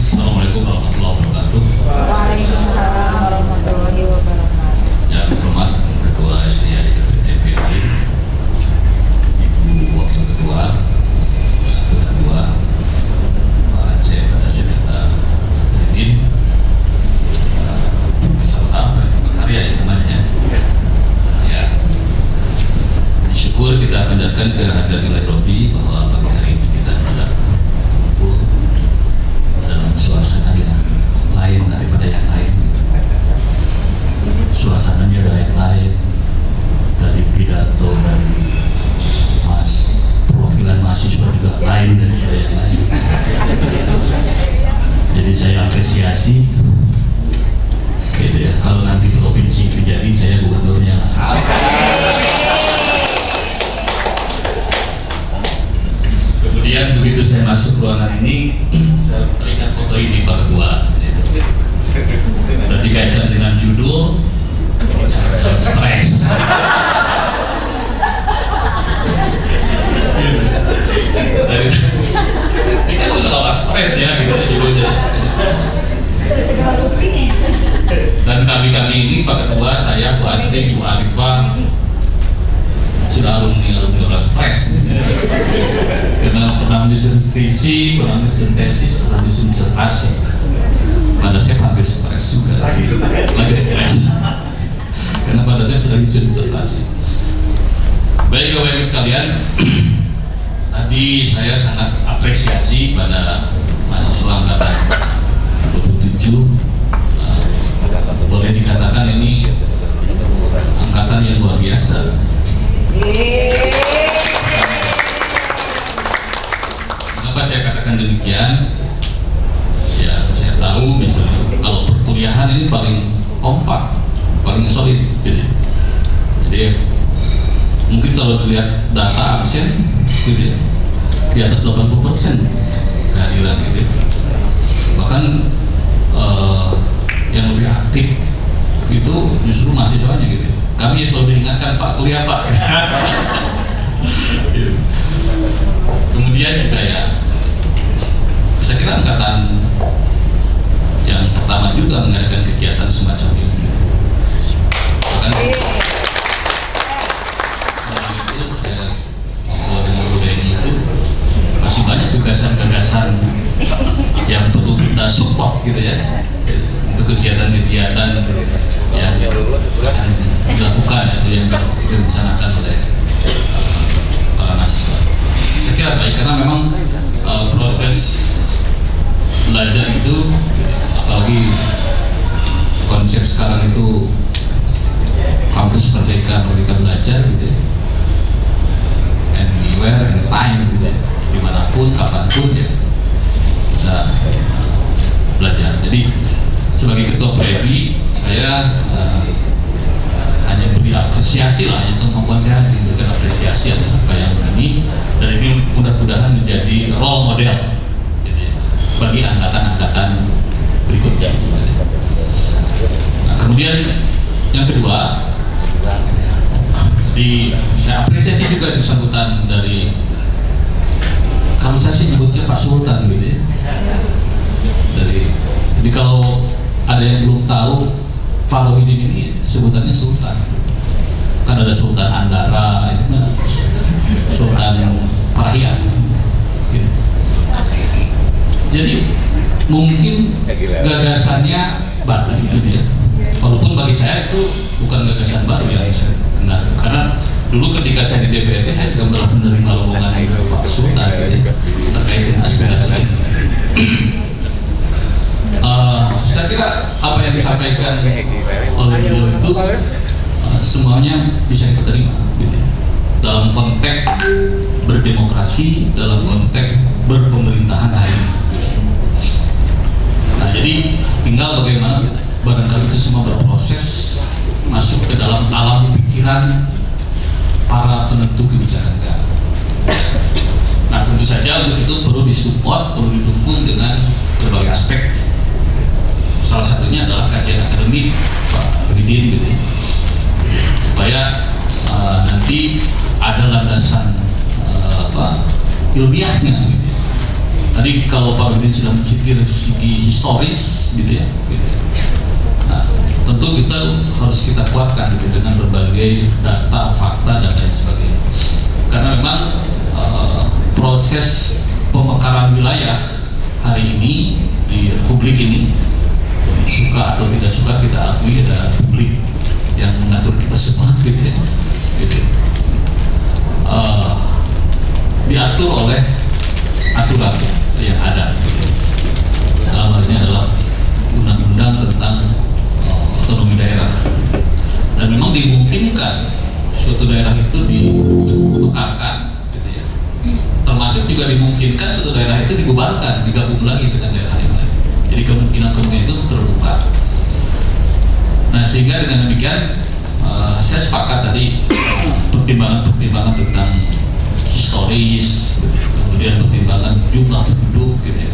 Assalamualaikum warahmatullahi wabarakatuh. Waalaikumsalam warahmatullahi wabarakatuh. Yang hormat Ketua SDA DPRD, Ibu Wakil Ketua 1 dan 2, Pak Aceh Badasir serta Hadirin, serta karya yang namanya. Ya, syukur kita panjatkan kehadirat Ilahi Rabbi bahwa pagi hari ini kita bisa kumpul dalam suasana yang lain daripada yang lain. Suasananya lain dari pidato dari perwakilan mahasiswa juga lain daripada yang lain. Jadi saya apresiasi, gitu ya. Kalau nanti provinsi itu jadi, saya gubernurnya lah. Kemudian begitu saya masuk ruangan ini, saya teringat foto ini Pak Ketua. Dan dikaitkan dengan judul stres. Ini kan udah lama stres ya, gitu judulnya. Dan kami ini Pak Ketua, saya, Bu Asti, Bu Arifah, sudah alumni stres. Karena pernah menyusun skripsi, pernah menyusun tesis, pernah menyusun disertasi. Pada saya hampir stres juga, lagi stres. Karena pada saya sudah menyusun disertasi. Baik Bapak Ibu sekalian, tadi saya sangat apresiasi pada mahasiswa angkatan 27. Boleh dikatakan ini angkatan yang luar biasa. Kenapa saya katakan demikian? Ya, saya tahu misalnya kalau perkuliahan ini paling kompak, paling solid, gitu. Jadi mungkin kalau dilihat data absen, gitu ya, di atas 80% kehadiran, gitu. Bahkan yang lebih aktif itu justru mahasiswanya, gitu. Kami yang selalu diingatkan, Pak, kuliah Pak. Kemudian juga ya, saya kira angkatan yang pertama juga mengadakan kegiatan semacam ini. Bahkan itu saya ngobrol dengan Bu Deni itu masih banyak gagasan-gagasan yang perlu kita support, gitu ya. Untuk kegiatan-kegiatan yang akan dilakukan atau yang direncanakan oleh para mahasiswa. Saya kira baik, karena memang proses belajar itu, apalagi konsep sekarang itu kampus merdeka belajar, gitu ya. Anywhere, anytime, gitu ya. Dimanapun, kapanpun ya bisa belajar. Jadi sebagai ketua PRI, saya hanya beri apresiasi lah, ya, kemampuan saya diberikan apresiasi atas apa yang ini, dan ini mudah-mudahan menjadi role model, gitu ya, bagi angkatan-angkatan berikutnya. Nah, kemudian yang kedua, saya apresiasi juga di sambutan dari, kalau saya sih nyebutnya Pak Sultan, gitu ya. Jadi kalau ada yang belum tahu, Pak Rohidin ini sebutannya Sultan. Kan ada Sultan Andara, Sultan Parahian. Gitu. Jadi mungkin gagasannya baru, gitu ya. Walaupun bagi saya itu bukan gagasan baru yang saya dengar. Karena dulu ketika saya di DPRD, saya juga telah menerima lowongan Pak Sultan, gitu ya, terkait dengan aspirasi. Saya kira apa yang disampaikan oleh beliau itu semuanya bisa kita terima, gitu. Dalam konteks berdemokrasi, dalam konteks berpemerintahan hari ini. Nah, jadi tinggal bagaimana barangkali itu semua berproses masuk ke dalam alam pikiran para penentu kebijakan negara. Nah, tentu saja untuk itu perlu disupport, perlu didukung dengan berbagai aspek. Salah satunya adalah kajian akademik Pak Rohidin, gitu, supaya nanti ada landasan ilmiahnya, gitu. Tadi kalau Pak Udin sudah mencipir segi historis gitu ya, gitu. Nah, tentu kita harus kita kuatkan gitu, dengan berbagai data, fakta dan lain sebagainya. Karena memang proses pemekaran wilayah hari ini di Republik ini, suka atau tidak suka kita akui ada publik yang mengatur kita semua gitu ya, gitu. Diatur oleh aturan yang ada, dalam hal ini adalah undang-undang tentang otonomi daerah, dan memang dimungkinkan suatu daerah itu dimekarkan gitu ya, termasuk juga dimungkinkan suatu daerah itu dibubarkan, digabung lagi dengan daerah yang lain. Jadi kemungkinan itu terbuka. Nah, sehingga dengan demikian saya sepakat tadi pertimbangan-pertimbangan tentang historis, kemudian pertimbangan jumlah penduduk gitu ya.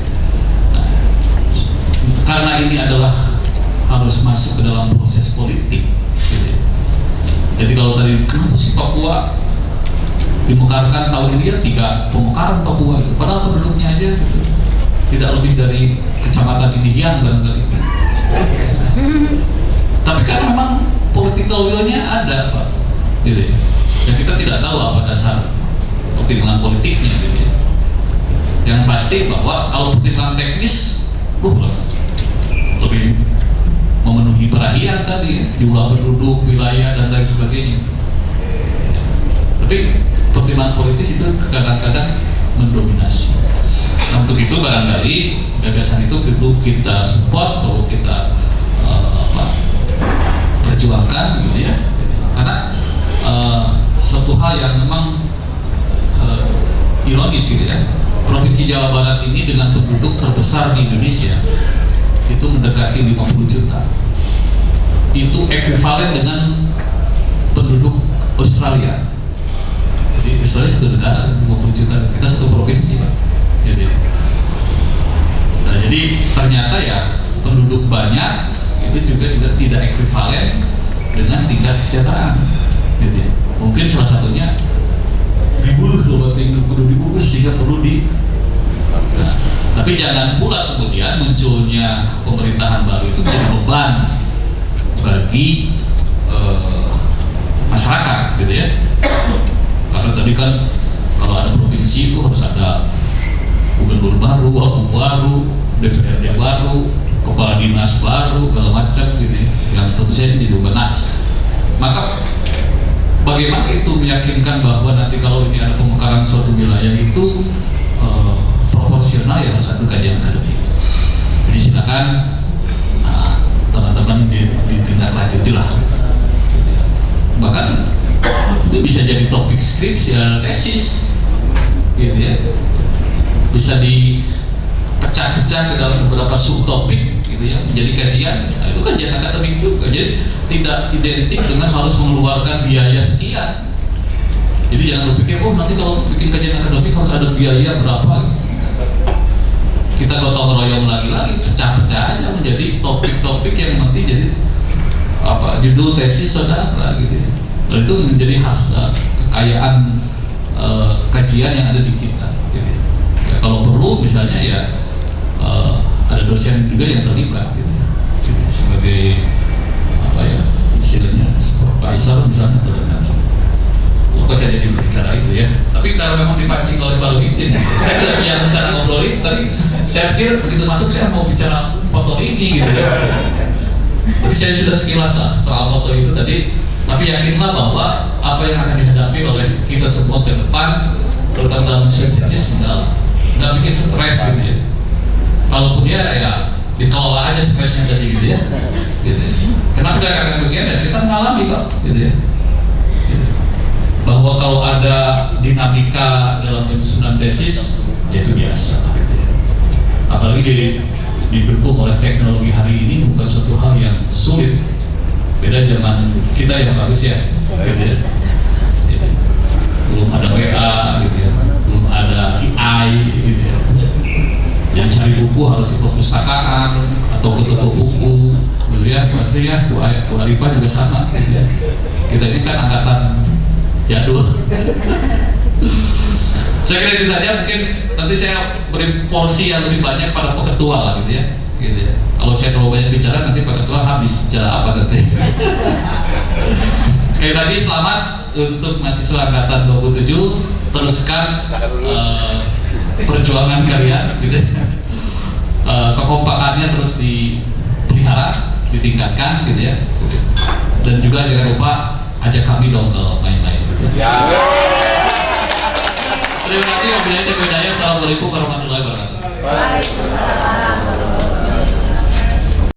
Nah, karena ini adalah harus masuk ke dalam proses politik gitu ya. Jadi kalau tadi kenapa sih Papua dimekarkan tahun ini ya 3 pemekaran Papua itu, padahal penduduknya aja gitu, tidak lebih dari kecamatan Indian barangkali. Tapi kan memang political will-nya ada Pak, gitu ya. Dan kita tidak tahu apa dasar pertimbangan politiknya gitu ya. Yang pasti bahwa kalau pertimbangan teknis, lebih memenuhi perhatian tadi, jumlah penduduk, wilayah dan lain sebagainya. Tapi pertimbangan politis itu kadang-kadang mendominasi. Nah, untuk itu barangkali gagasan itu perlu kita support, perlu kita perjuangkan gitu ya. Karena suatu hal yang memang ironis gitu ya. Provinsi Jawa Barat ini dengan penduduk terbesar di Indonesia itu mendekati 50 juta. Itu ekuivalen dengan penduduk Australia. Jadi Australia satu negara 50 juta, kita satu provinsi Pak. Nah, jadi ternyata ya penduduk banyak itu juga tidak ekuivalen dengan tingkat kesejahteraan. Gitu ya. Mungkin salah satunya penduduk diurus sehingga perlu di. Nah, tapi jangan pula kemudian munculnya pemerintahan baru itu jadi beban bagi masyarakat, gitu ya. Karena tadi kan kalau ada provinsi itu harus ada gubernur baru, wabuk baru, DPRD baru, kepala dinas baru, segala macam gitu ya. Yang tentu saja jadi beban. Nah, maka bagaimana itu meyakinkan bahwa nanti kalau ini ada pemekaran suatu wilayah itu proporsional ya harus satu kajian akademik. Jadi silakan teman-teman ditindaklanjuti lah. Bahkan itu bisa jadi topik skripsi, tesis, gitu ya. Bisa dipecah-pecah ke dalam beberapa subtopik, gitu ya, menjadi kajian. Nah, itu kajian akademik juga. Jadi tidak identik dengan harus mengeluarkan biaya sekian. Jadi jangan berpikir, oh nanti kalau bikin kajian akademik harus ada biaya berapa. Kita gotong royong lagi, pecah-pecah aja menjadi topik-topik yang nanti jadi judul tesis saudara gitu ya. Dan itu menjadi khas kekayaan kajian yang ada di kita gitu ya. Ya, kalau perlu misalnya ya ada dosen juga yang terlibat gitu ya. Gitu, sebagai istilahnya supervisor misalnya terlibat. Lupa saya jadi berbicara itu ya. Tapi kalau memang dipancing oleh Pak Luhitin, saya tidak punya rencana ngobrolin. Tadi saya pikir begitu masuk saya mau bicara foto ini gitu ya. Tapi saya sudah sekilas lah soal foto itu tadi. Tapi yakinlah bahwa apa yang akan dihadapi oleh kita semua ke depan, terutama dalam tesis nggak bikin stres gitu ya. Kalaupun ya dikelola aja stresnya tadi gitu ya. Gitu ya. Kenapa saya akan begini? Ya, kita mengalami kok gitu ya. Bahwa kalau ada dinamika dalam penyusunan tesis, ya itu biasa. Apalagi didukung oleh teknologi hari ini bukan suatu hal yang sulit. Beda zaman kita yang bagus ya, gitu ya. Belum ada WA, gitu ya. Belum ada AI, gitu ya. Yang cari buku harus ke perpustakaan atau ke toko buku, gitu ya. Pasti ya, Bu Arifah juga sama, gitu ya. Kita ini kan angkatan jadul. Saya kira itu saja, mungkin nanti saya beri porsi yang lebih banyak pada Pak Ketua lah gitu ya. Kalau saya terlalu banyak bicara nanti Pak Ketua habis bicara apa nanti. Sekali lagi selamat untuk mahasiswa angkatan 27, teruskan perjuangan kalian gitu. Kekompakannya terus dipelihara, ditingkatkan gitu ya. Dan juga jangan lupa ajak kami dong ke main-main gitu. Ya. Terima kasih, wabillahi taufiq wal hidayah. Assalamualaikum warahmatullahi wabarakatuh. Waalaikumsalam.